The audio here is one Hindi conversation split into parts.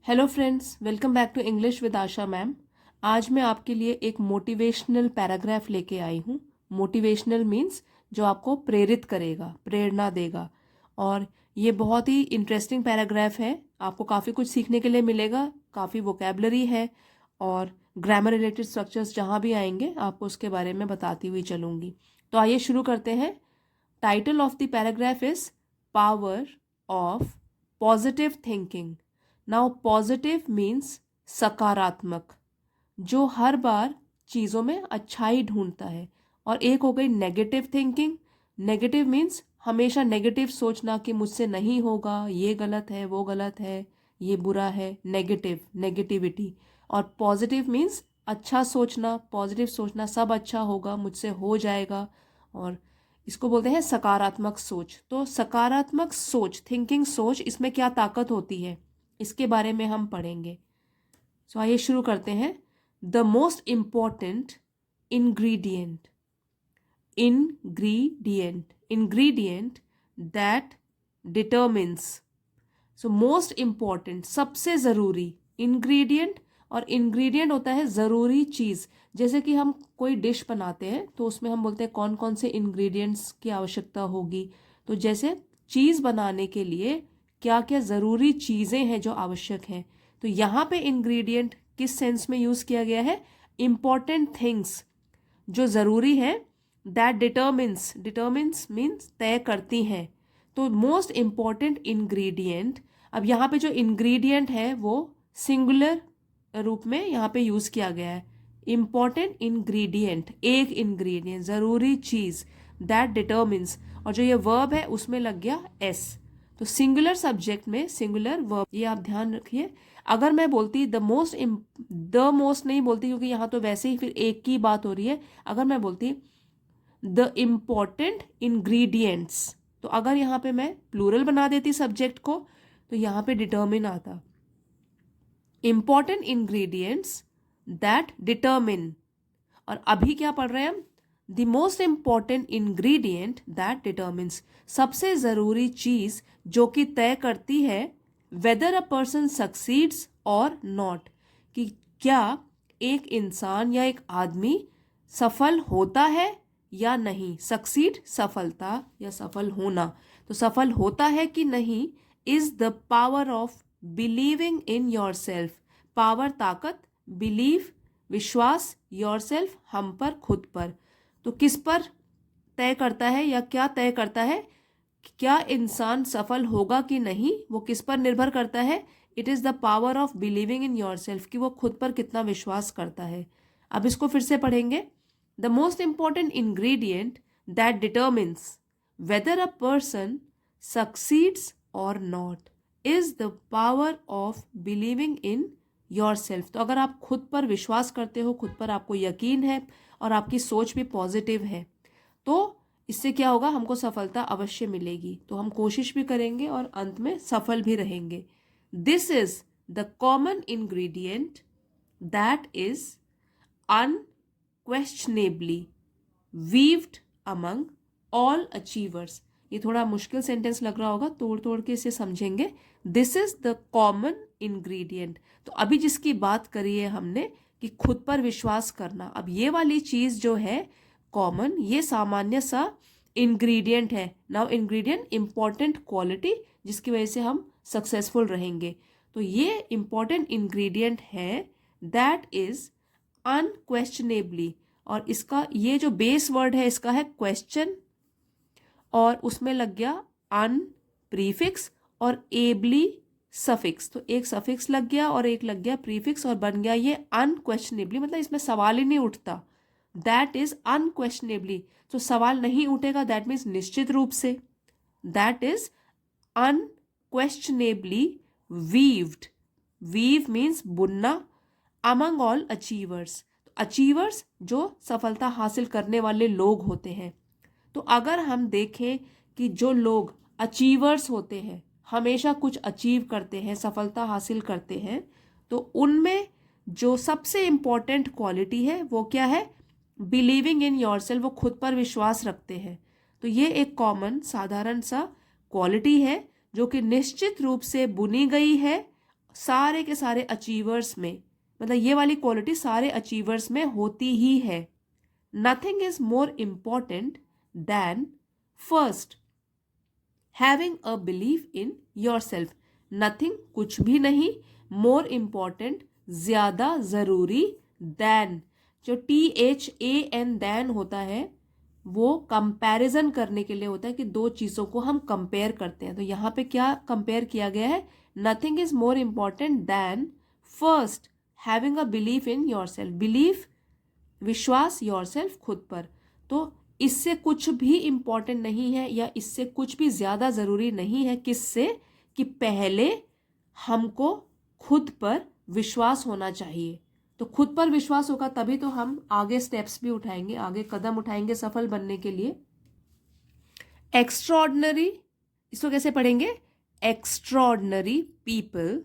Hello friends, welcome back to English with Asha ma'am. आज मैं आपके लिए एक मोटिवेशनल पैराग्राफ लेके आई हूँ। मोटिवेशनल मीन्स जो आपको प्रेरित करेगा, प्रेरणा देगा। और ये बहुत ही इंटरेस्टिंग पैराग्राफ है। आपको काफ़ी कुछ सीखने के लिए मिलेगा, काफ़ी वोकेबलरी है और ग्रामर रिलेटेड स्ट्रक्चर्स जहाँ भी आएंगे आपको उसके बारे में बताती हुई चलूँगी। तो आइए शुरू करते हैं। Title of the paragraph is power of positive thinking. Now positive means सकारात्मक, जो हर बार चीज़ों में अच्छाई ढूंढता है। और एक हो गई नेगेटिव थिंकिंग। नेगेटिव मीन्स हमेशा नेगेटिव सोचना कि मुझसे नहीं होगा, ये गलत है, वो गलत है, ये बुरा है, नेगेटिव, नेगेटिविटी। और पॉजिटिव मीन्स अच्छा सोचना, पॉजिटिव सोचना, सब अच्छा होगा, मुझसे हो जाएगा। और इसको बोलते हैं सकारात्मक सोच। तो सकारात्मक सोच, थिंकिंग सोच, इसमें क्या ताकत होती है इसके बारे में हम पढ़ेंगे। सो आइए शुरू करते हैं। The most important ingredient, ingredient that determines. So most important, सबसे ज़रूरी, इंग्रेडिएंट। और इंग्रेडिएंट होता है ज़रूरी चीज़। जैसे कि हम कोई डिश बनाते हैं तो उसमें हम बोलते हैं कौन कौन से इंग्रेडिएंट्स की आवश्यकता होगी। तो जैसे चीज़ बनाने के लिए क्या क्या ज़रूरी चीज़ें हैं जो आवश्यक हैं। तो यहाँ पे इंग्रेडिएंट किस सेंस में यूज़ किया गया है? इम्पॉर्टेंट थिंग्स जो ज़रूरी है, दैट डिटर्मिन्स, डिटर्मिन्स मीन्स तय करती हैं। तो मोस्ट इम्पॉर्टेंट इंग्रेडिएंट, अब यहाँ पे जो इंग्रेडिएंट है वो सिंगुलर रूप में यहाँ पे यूज़ किया गया है। इम्पॉर्टेंट इंग्रेडिएंट, एक इंग्रेडिएंट, ज़रूरी चीज़, दैट डिटर्मिन्स। और जो ये वर्ब है उसमें लग गया एस। तो सिंगुलर सब्जेक्ट में सिंगुलर वर्ब, ये आप ध्यान रखिए। अगर मैं बोलती द मोस्ट नहीं बोलती क्योंकि यहाँ तो वैसे ही फिर एक की बात हो रही है। अगर मैं बोलती द इम्पॉर्टेंट इंग्रेडिएंट्स, तो अगर यहाँ पे मैं प्लूरल बना देती सब्जेक्ट को तो यहाँ पे डिटर्मिन आता। Important ingredients that determine. और अभी क्या पढ़ रहे हैं हम? The most important ingredient that determines, सबसे ज़रूरी चीज़ जो कि तय करती है weather a person succeeds or not, कि क्या एक इंसान या एक आदमी सफल होता है या नहीं। सक्सीड सफलता या सफल होना, तो सफल होता है कि नहीं। Is the power of believing in your self, power ताकत, बिलीव विश्वास, योर सेल्फ हम पर, खुद पर। तो किस पर तय करता है या क्या तय करता है क्या इंसान सफल होगा कि नहीं, वो किस पर निर्भर करता है? It is the power of believing in your self, कि वो खुद पर कितना विश्वास करता है। अब इसको फिर से पढ़ेंगे। The most important ingredient that determines whether a person succeeds or not is the power of believing in yourself. तो अगर आप खुद पर विश्वास करते हो, खुद पर आपको यकीन है और आपकी सोच भी पॉजिटिव है, तो इससे क्या होगा? हमको सफलता अवश्य मिलेगी। तो हम कोशिश भी करेंगे और अंत में सफल भी रहेंगे। This is the common ingredient that is unquestionably weaved among all achievers. ये थोड़ा मुश्किल सेंटेंस लग रहा होगा, तोड़ तोड़ के इसे समझेंगे। This is the common ingredient. तो अभी जिसकी बात करी है हमने कि खुद पर विश्वास करना, अब ये वाली चीज जो है कॉमन, ये सामान्य सा इंग्रेडिएंट है। नाउ इंग्रेडिएंट इंपॉर्टेंट क्वालिटी जिसकी वजह से हम सक्सेसफुल रहेंगे। तो ये इंपॉर्टेंट इंग्रेडिएंट है दैट इज अनक्वेश्चनेबली। और इसका ये जो बेस वर्ड है इसका है क्वेश्चन, और उसमें लग गया अन प्रीफिक्स और एबली सफिक्स। तो एक सफिक्स लग गया और एक लग गया प्रीफिक्स और बन गया ये अनक्वेश्चनेबली। मतलब इसमें सवाल ही नहीं उठता, दैट इज अनक्वेश्चनेबली। तो सवाल नहीं उठेगा, दैट मीन्स निश्चित रूप से, that is unquestionably weaved. Weave means बुनना, अमंग ऑल अचीवर्स। अचीवर्स जो सफलता हासिल करने वाले लोग होते हैं। तो अगर हम देखें कि जो लोग अचीवर्स होते हैं, हमेशा कुछ अचीव करते हैं, सफलता हासिल करते हैं, तो उनमें जो सबसे इम्पॉर्टेंट क्वालिटी है वो क्या है? बिलीविंग इन योरसेल्फ, वो खुद पर विश्वास रखते हैं। तो ये एक कॉमन साधारण सा क्वालिटी है जो कि निश्चित रूप से बुनी गई है सारे के सारे अचीवर्स में, मतलब ये वाली क्वालिटी सारे अचीवर्स में होती ही है। Nothing is more important than first having a believe in your self. Nothing कुछ भी नहीं, मोर इम्पॉर्टेंट ज्यादा जरूरी, दैन, जो THAN दैन होता है वो कंपैरिजन करने के लिए होता है कि दो चीजों को हम कंपेयर करते हैं। तो यहाँ पे क्या कंपेयर किया गया है, nothing is more important than first having a belief in your self, belief विश्वास योर सेल्फ खुद पर। तो इससे कुछ भी इम्पॉर्टेंट नहीं है या इससे कुछ भी ज्यादा जरूरी नहीं है, किससे, कि पहले हमको खुद पर विश्वास होना चाहिए। तो खुद पर विश्वास होगा तभी तो हम आगे स्टेप्स भी उठाएंगे, आगे कदम उठाएंगे सफल बनने के लिए। एक्स्ट्रॉर्डनरी, इसको कैसे पढ़ेंगे, extraordinary people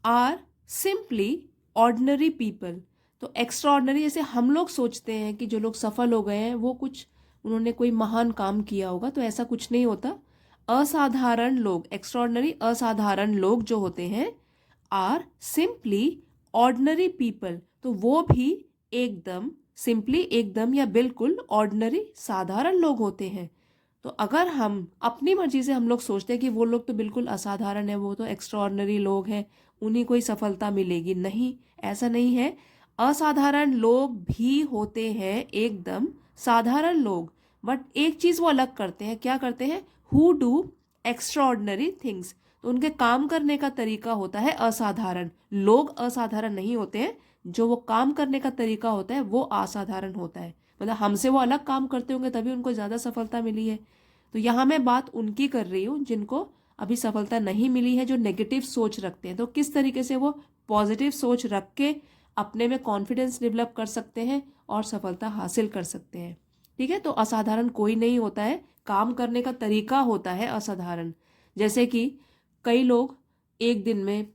are simply ordinary people. तो एक्स्ट्रॉर्डनरी, जैसे हम लोग सोचते हैं कि जो लोग सफल हो गए हैं वो कुछ उन्होंने कोई महान काम किया होगा, तो ऐसा कुछ नहीं होता। असाधारण लोग, एक्स्ट्रॉर्डनरी असाधारण लोग जो होते हैं, आर सिंपली ऑर्डिनरी पीपल, तो वो भी एकदम सिंपली, एकदम या बिल्कुल ऑर्डिनरी साधारण लोग होते हैं। तो अगर हम अपनी मर्जी से हम लोग सोचते हैं कि वो लोग तो बिल्कुल असाधारण है, वो तो एक्स्ट्राऑर्डिनरी लोग हैं, उन्हीं को ही सफलता मिलेगी, नहीं, ऐसा नहीं है। असाधारण लोग भी होते हैं एकदम साधारण लोग, बट एक चीज वो अलग करते हैं, क्या करते हैं, हु डू एक्स्ट्राऑर्डिनरी थिंग्स। तो उनके काम करने का तरीका होता है असाधारण, लोग असाधारण नहीं होते हैं, जो वो काम करने का तरीका होता है वो असाधारण होता है। मतलब हमसे वो अलग काम करते होंगे तभी उनको ज़्यादा सफलता मिली है। तो यहाँ मैं बात उनकी कर रही हूँ जिनको अभी सफलता नहीं मिली है, जो नेगेटिव सोच रखते हैं। तो किस तरीके से वो पॉजिटिव सोच रख के अपने में कॉन्फिडेंस डेवलप कर सकते हैं और सफलता हासिल कर सकते हैं। ठीक है, तो असाधारण कोई नहीं होता है, काम करने का तरीका होता है असाधारण। जैसे कि कई लोग एक दिन में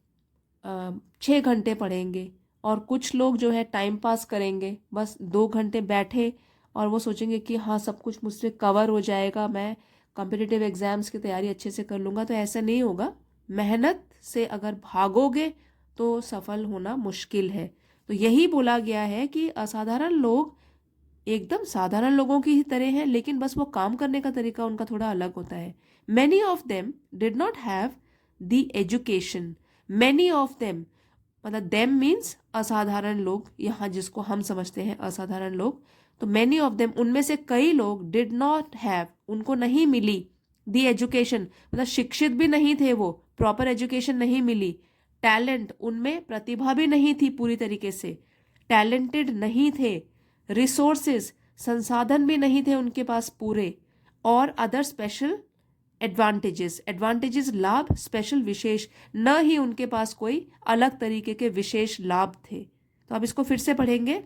6 घंटे पढ़ेंगे और कुछ लोग जो है टाइम पास करेंगे, बस 2 घंटे बैठे और वो सोचेंगे कि हाँ सब कुछ मुझसे कवर हो जाएगा, मैं कॉम्पिटिटिव एग्जाम्स की तैयारी अच्छे से कर लूँगा। तो ऐसा नहीं होगा, मेहनत से अगर भागोगे तो सफल होना मुश्किल है। तो यही बोला गया है कि असाधारण लोग एकदम साधारण लोगों की ही तरह हैं, लेकिन बस वो काम करने का तरीका उनका थोड़ा अलग होता है। Many of them did not have the education, many of them, मतलब देम मीन्स असाधारण लोग, यहाँ जिसको हम समझते हैं असाधारण लोग। तो मैनी ऑफ देम, उनमें से कई लोग, डिड नॉट हैव, उनको नहीं मिली, द एजुकेशन, मतलब शिक्षित भी नहीं थे वो, प्रॉपर एजुकेशन नहीं मिली। टैलेंट, उनमें प्रतिभा भी नहीं थी पूरी तरीके से, टैलेंटेड नहीं थे। रिसोर्सेज, संसाधन भी नहीं थे उनके पास पूरे। और अदर स्पेशल एडवांटेजेस, एडवांटेजेस लाभ, स्पेशल विशेष, न ही उनके पास कोई अलग तरीके के विशेष लाभ थे। तो अब इसको फिर से पढ़ेंगे।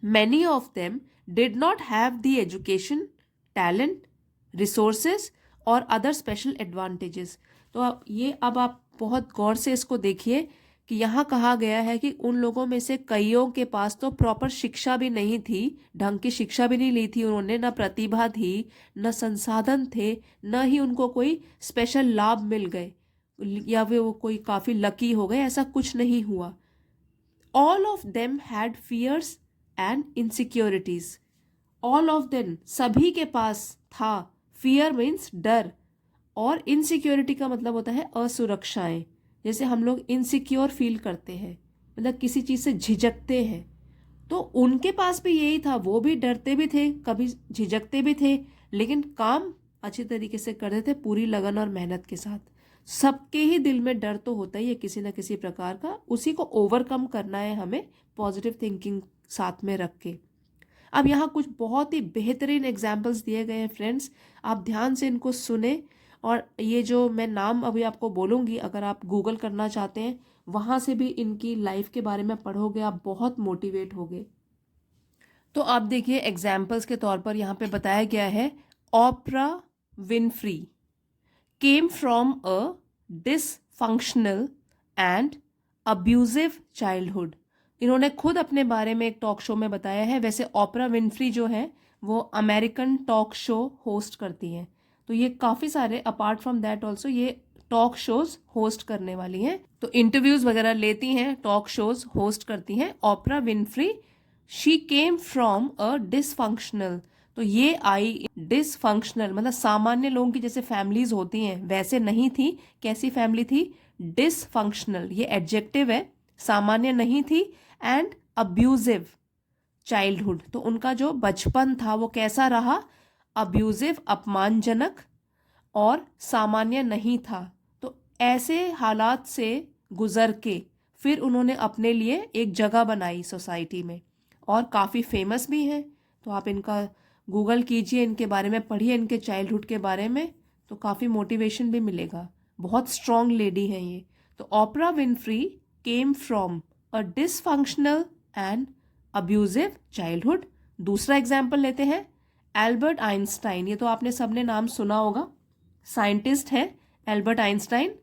Many of them did not have the education, talent, resources और अदर स्पेशल एडवांटेजेस। तो ये अब आप बहुत गौर से इसको देखिए कि यहाँ कहा गया है कि उन लोगों में से कईयों के पास तो प्रॉपर शिक्षा भी नहीं थी, ढंग की शिक्षा भी नहीं ली थी उन्होंने, न प्रतिभा थी, न संसाधन थे, न ही उनको कोई स्पेशल लाभ मिल गए या वो कोई काफ़ी लकी हो गए, ऐसा कुछ नहीं हुआ। All of them had fears and insecurities, all of them, सभी के पास था, फियर मीन्स डर, और इनसिक्योरिटी का मतलब होता है असुरक्षाएं। जैसे हम लोग इनसिक्योर फील करते हैं, मतलब किसी चीज़ से झिझकते हैं, तो उनके पास भी यही था, वो भी डरते भी थे, कभी झिझकते भी थे, लेकिन काम अच्छी तरीके से करते थे पूरी लगन और मेहनत के साथ। सबके ही दिल में डर तो होता ही है किसी ना किसी प्रकार का, उसी को ओवरकम करना है हमें पॉजिटिव थिंकिंग साथ में रख के। अब यहाँ कुछ बहुत ही बेहतरीन एग्जाम्पल्स दिए गए हैं फ्रेंड्स, आप ध्यान से इनको सुने। और ये जो मैं नाम अभी आपको बोलूँगी, अगर आप गूगल करना चाहते हैं वहाँ से भी इनकी लाइफ के बारे में पढ़ोगे, आप बहुत मोटिवेट होगे। तो आप देखिए एग्जाम्पल्स के तौर पर यहाँ पे बताया गया है, ऑपरा Winfrey came from a dysfunctional and abusive childhood. इन्होंने खुद अपने बारे में एक टॉक शो में बताया है। वैसे ऑपरा विनफ्री जो है वो अमेरिकन टॉक शो होस्ट करती हैं, तो ये काफ़ी सारे, अपार्ट फ्रॉम दैट ऑल्सो ये टॉक शोज होस्ट करने वाली हैं, तो इंटरव्यूज वगैरह लेती हैं, टॉक शोज होस्ट करती हैं। ओपरा Winfrey, she came from a dysfunctional, तो ये आई डिसफंक्शनल मतलब सामान्य लोगों की जैसे फैमिलीज होती हैं वैसे नहीं थी। कैसी फैमिली थी? डिसफंक्शनल, ये एडजेक्टिव है, सामान्य नहीं थी। एंड अब्यूजिव चाइल्डहुड, तो उनका जो बचपन था वो कैसा रहा? अब्यूजिव, अपमानजनक और सामान्य नहीं था। तो ऐसे हालात से गुजर के फिर उन्होंने अपने लिए एक जगह बनाई सोसाइटी में, और काफ़ी फेमस भी हैं। तो आप इनका गूगल कीजिए, इनके बारे में पढ़िए, इनके चाइल्डहुड के बारे में, तो काफ़ी मोटिवेशन भी मिलेगा। बहुत स्ट्रॉन्ग लेडी हैं ये। तो ओपरा Winfrey came from a dysfunctional and abusive childhood. दूसरा एग्जाम्पल लेते हैं, एल्बर्ट आइंस्टाइन, ये तो आपने सबने नाम सुना होगा, साइंटिस्ट है Albert Einstein.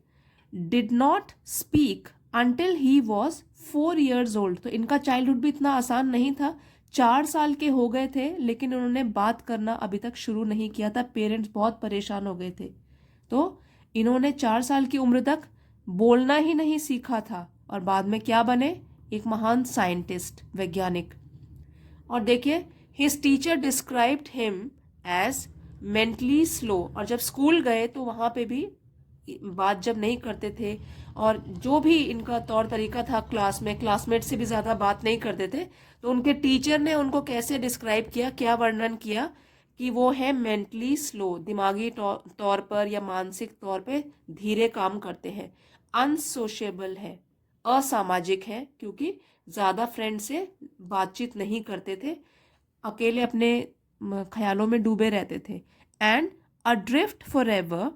Did not speak until he was 4 years old, तो इनका चाइल्डहुड भी इतना आसान नहीं था। 4 साल के हो गए थे लेकिन उन्होंने बात करना अभी तक शुरू नहीं किया था, पेरेंट्स बहुत परेशान हो गए थे। तो इन्होंने 4 साल की उम्र तक बोलना ही नहीं सीखा था, और बाद में क्या बने? एक महान साइंटिस्ट, वैज्ञानिक। और देखिए, his teacher described him as mentally slow, और जब स्कूल गए तो वहाँ पे भी बात जब नहीं करते थे, और जो भी इनका तौर तरीका था क्लास में, क्लासमेट से भी ज़्यादा बात नहीं करते थे, तो उनके टीचर ने उनको कैसे डिस्क्राइब किया, क्या वर्णन किया कि वो है मेंटली स्लो, दिमागी तौर पर या मानसिक तौर पे धीरे काम करते हैं। अनसोशेबल है, असामाजिक है, क्योंकि ज़्यादा फ्रेंड से बातचीत नहीं करते थे, अकेले अपने ख्यालों में डूबे रहते थे। And adrift forever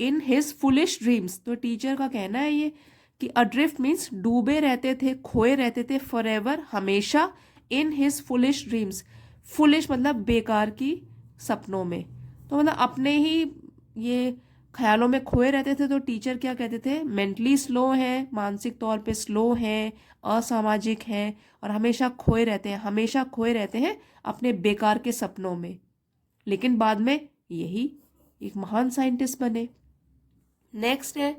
in his foolish dreams, तो टीचर का कहना है ये कि अड्रिफ्ट मीन्स डूबे रहते थे, खोए रहते थे, फॉर एवर हमेशा, इन हिज फुलिश ड्रीम्स, फुलिश मतलब बेकार की सपनों में, तो मतलब अपने ही ये ख्यालों में खोए रहते थे। तो टीचर क्या कहते थे? मेंटली स्लो हैं, मानसिक तौर पे स्लो हैं, असामाजिक हैं, और हमेशा खोए रहते हैं, हमेशा खोए रहते हैं अपने बेकार के सपनों में। लेकिन बाद में यही एक महान साइंटिस्ट बने। नेक्स्ट है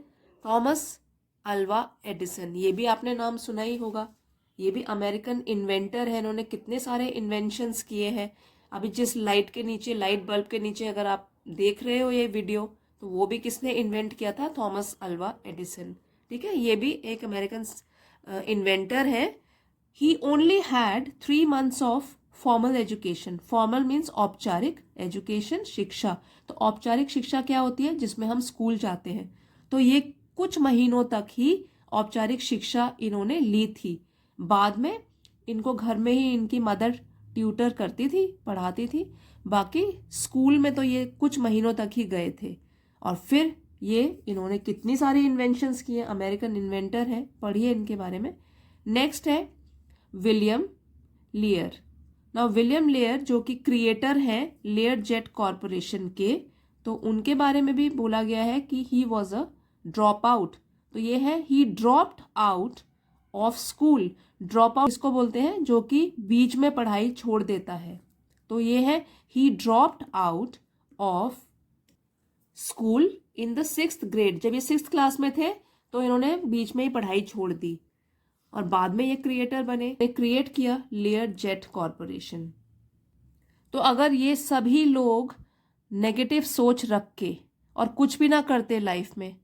थॉमस अल्वा एडिसन, ये भी आपने नाम सुना ही होगा। ये भी अमेरिकन इन्वेंटर है, इन्होंने कितने सारे इन्वेंशंस किए हैं। अभी जिस लाइट के नीचे, लाइट बल्ब के नीचे अगर आप देख रहे हो ये वीडियो, तो वो भी किसने इन्वेंट किया था? Thomas Alva Edison. ठीक है, ये भी एक अमेरिकन इन्वेंटर है। He only had 3 months of formal education, formal means औपचारिक, एजुकेशन शिक्षा, तो औपचारिक शिक्षा क्या होती है? जिसमें हम स्कूल जाते हैं। तो ये कुछ महीनों तक ही औपचारिक शिक्षा इन्होंने ली थी। बाद में इनको घर में ही इनकी मदर ट्यूटर करती थी, पढ़ाती थी। बाकी स्कूल में तो ये कुछ महीनों तक ही गए थे। और फिर ये इन्होंने कितनी सारी इन्वेंशंस किए, अमेरिकन इन्वेंटर है, पढ़िए इनके बारे में। नेक्स्ट है विलियम लियर। नाउ विलियम लेयर जो कि क्रिएटर हैं लेयर जेट कॉरपोरेशन के, तो उनके बारे में भी बोला गया है कि he was a drop out. तो ये है ही dropped out of school. Drop out इसको बोलते हैं जो कि बीच में पढ़ाई छोड़ देता है। तो ये है ही dropped out of school in the 6th grade। जब ये 6th क्लास में थे तो इन्होंने बीच में ही पढ़ाई छोड़ दी, और बाद में ये क्रिएटर बने, क्रिएट किया लेयर जेट कॉरपोरेशन। तो अगर ये सभी लोग नेगेटिव सोच रख के और कुछ भी ना करते लाइफ में,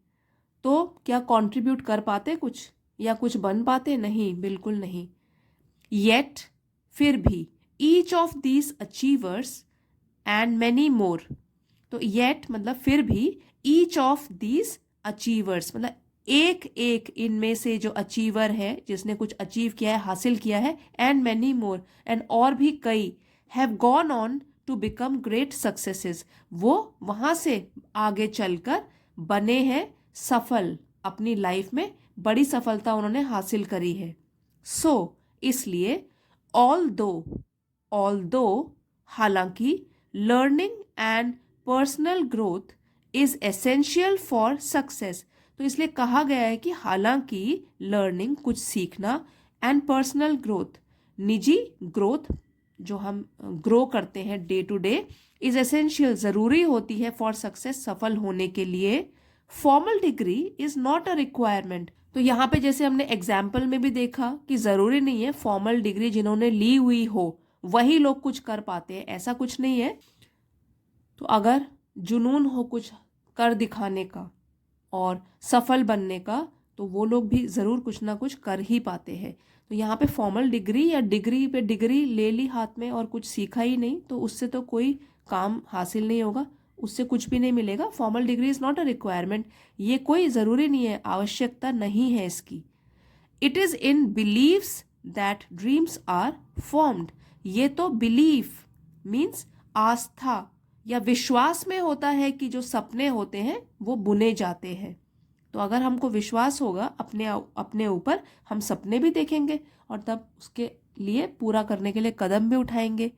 तो क्या कंट्रीब्यूट कर पाते कुछ, या कुछ बन पाते? नहीं, बिल्कुल नहीं। येट, फिर भी, each of these achievers and many more, तो येट मतलब फिर भी, ईच ऑफ दीज अचीवर्स मतलब एक एक इनमें से जो अचीवर है, जिसने कुछ अचीव किया है, हासिल किया है, एंड मैनी मोर, एंड और भी कई, have gone on to become great successes, वो वहाँ से आगे चलकर बने हैं सफल, अपनी लाइफ में बड़ी सफलता उन्होंने हासिल करी है। सो इसलिए ऑल दो हालांकि learning and personal growth is essential for success, तो इसलिए कहा गया है कि हालांकि लर्निंग कुछ सीखना एंड पर्सनल ग्रोथ निजी ग्रोथ जो हम ग्रो करते हैं day to day is essential ज़रूरी होती है फॉर सक्सेस सफल होने के लिए, formal degree is not a requirement. तो यहाँ पे जैसे हमने एग्जाम्पल में भी देखा कि ज़रूरी नहीं है फॉर्मल डिग्री जिन्होंने ली हुई हो वही लोग कुछ कर पाते हैं, ऐसा कुछ नहीं है। तो अगर जुनून हो कुछ कर दिखाने का और सफल बनने का तो वो लोग भी ज़रूर कुछ ना कुछ कर ही पाते हैं। तो यहाँ पे फॉर्मल डिग्री या डिग्री पे डिग्री ले ली हाथ में और कुछ सीखा ही नहीं तो उससे तो कोई काम हासिल नहीं होगा, उससे कुछ भी नहीं मिलेगा। Formal degree is not a requirement, ये कोई ज़रूरी नहीं है, आवश्यकता नहीं है इसकी। It is in beliefs that dreams are formed. ये तो बिलीफ मीन्स आस्था या विश्वास में होता है कि जो सपने होते हैं वो बुने जाते हैं। तो अगर हमको विश्वास होगा अपने ऊपर, हम सपने भी देखेंगे और तब उसके लिए पूरा करने के लिए कदम भी उठाएंगे।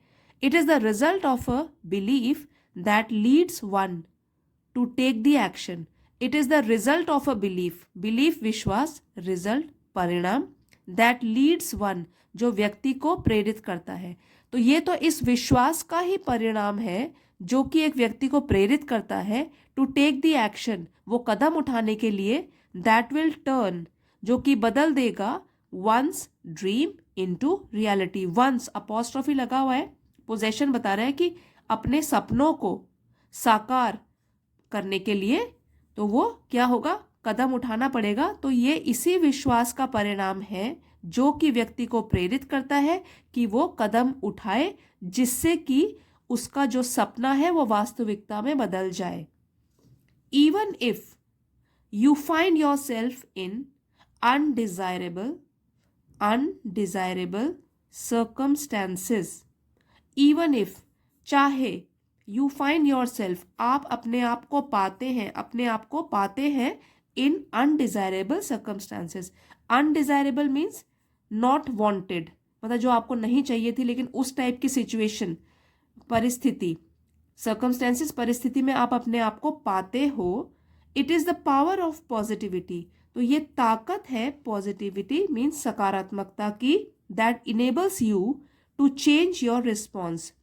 It is the result of a belief that leads one to take the action. It is the result of a belief, belief विश्वास, रिजल्ट परिणाम, दैट लीड्स वन जो व्यक्ति को प्रेरित करता है। तो ये तो इस विश्वास का ही परिणाम है जो कि एक व्यक्ति को प्रेरित करता है टू टेक द एक्शन, वो कदम उठाने के लिए, दैट विल टर्न जो कि बदल देगा one's dream into reality. One's apostrophe लगा हुआ है, पोजेशन बता रहा है कि अपने सपनों को साकार करने के लिए तो वो क्या होगा, कदम उठाना पड़ेगा। तो ये इसी विश्वास का परिणाम है जो कि व्यक्ति को प्रेरित करता है कि वो कदम उठाए जिससे कि उसका जो सपना है वो वास्तविकता में बदल जाए। Even if you find yourself in undesirable circumstances, even if चाहे, यू फाइंड योर सेल्फ आप अपने आप को पाते हैं in undesirable circumstances. Undesirable means not wanted, मतलब जो आपको नहीं चाहिए थी लेकिन उस टाइप की सिचुएशन, परिस्थिति, सर्कमस्टेंसेस परिस्थिति में आप अपने आप को पाते हो। It is the power of positivity, तो ये ताकत है पॉजिटिविटी मीन्स सकारात्मकता की, that enables you to change your response,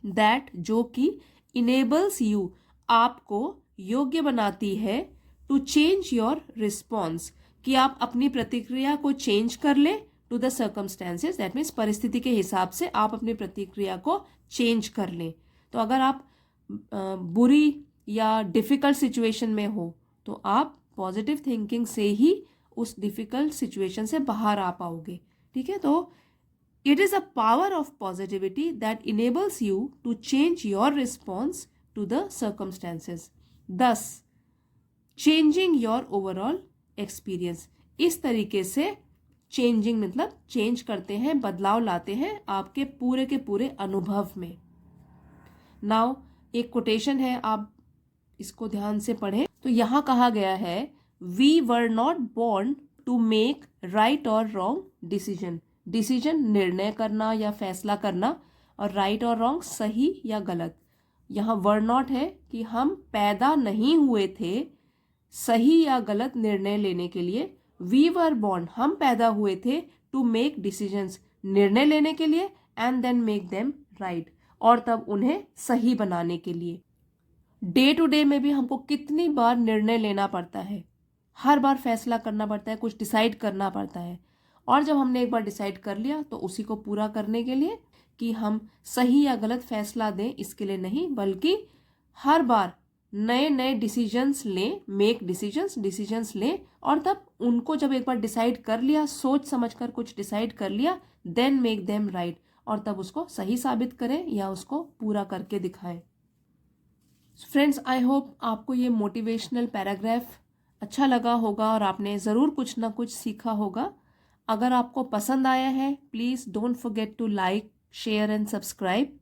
that जो कि इनेबल्स यू आपको योग्य बनाती है, टू चेंज योर रिस्पॉन्स कि आप अपनी प्रतिक्रिया को चेंज कर ले, to the circumstances that means परिस्थिति के हिसाब से आप अपनी प्रतिक्रिया को चेंज कर लें। तो अगर आप बुरी या डिफ़िकल्ट सिचुएशन में हो तो आप पॉजिटिव थिंकिंग से ही उस डिफ़िकल्ट सिचुएशन से बाहर आ पाओगे। ठीक है, तो it is a power of positivity that enables you to change your response to the circumstances, thus changing your overall experience। इस तरीके से चेंजिंग मतलब चेंज करते हैं, बदलाव लाते हैं आपके पूरे के पूरे अनुभव में। नाउ एक कोटेशन है, आप इसको ध्यान से पढ़ें। तो यहाँ कहा गया है, we were not born to make right और रॉन्ग डिसीजन। डिसीजन निर्णय करना या फैसला करना, और राइट और रॉन्ग सही या गलत। यहाँ वर नॉट है कि हम पैदा नहीं हुए थे सही या गलत निर्णय लेने के लिए। वी वर बॉर्न हम पैदा हुए थे टू मेक डिसीजंस निर्णय लेने के लिए, and then make them right और तब उन्हें सही बनाने के लिए। डे टू डे में भी हमको कितनी बार निर्णय लेना पड़ता है, हर बार फैसला करना पड़ता है, कुछ डिसाइड करना पड़ता है। और जब हमने एक बार डिसाइड कर लिया तो उसी को पूरा करने के लिए कि हम सही या गलत फैसला दें इसके लिए नहीं, बल्कि हर बार नए नए डिसीजंस लें, मेक डिसीजंस लें, और तब उनको जब एक बार डिसाइड कर लिया, सोच समझकर कुछ डिसाइड कर लिया, देन मेक देम राइट, और तब उसको सही साबित करें या उसको पूरा करके दिखाएं। फ्रेंड्स, आई होप आपको ये मोटिवेशनल पैराग्राफ अच्छा लगा होगा और आपने ज़रूर कुछ ना कुछ सीखा होगा। अगर आपको पसंद आया है, please don't forget to like, share and subscribe.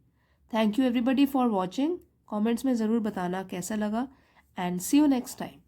Thank you everybody for watching. Comments में ज़रूर बताना कैसा लगा, and see you next time.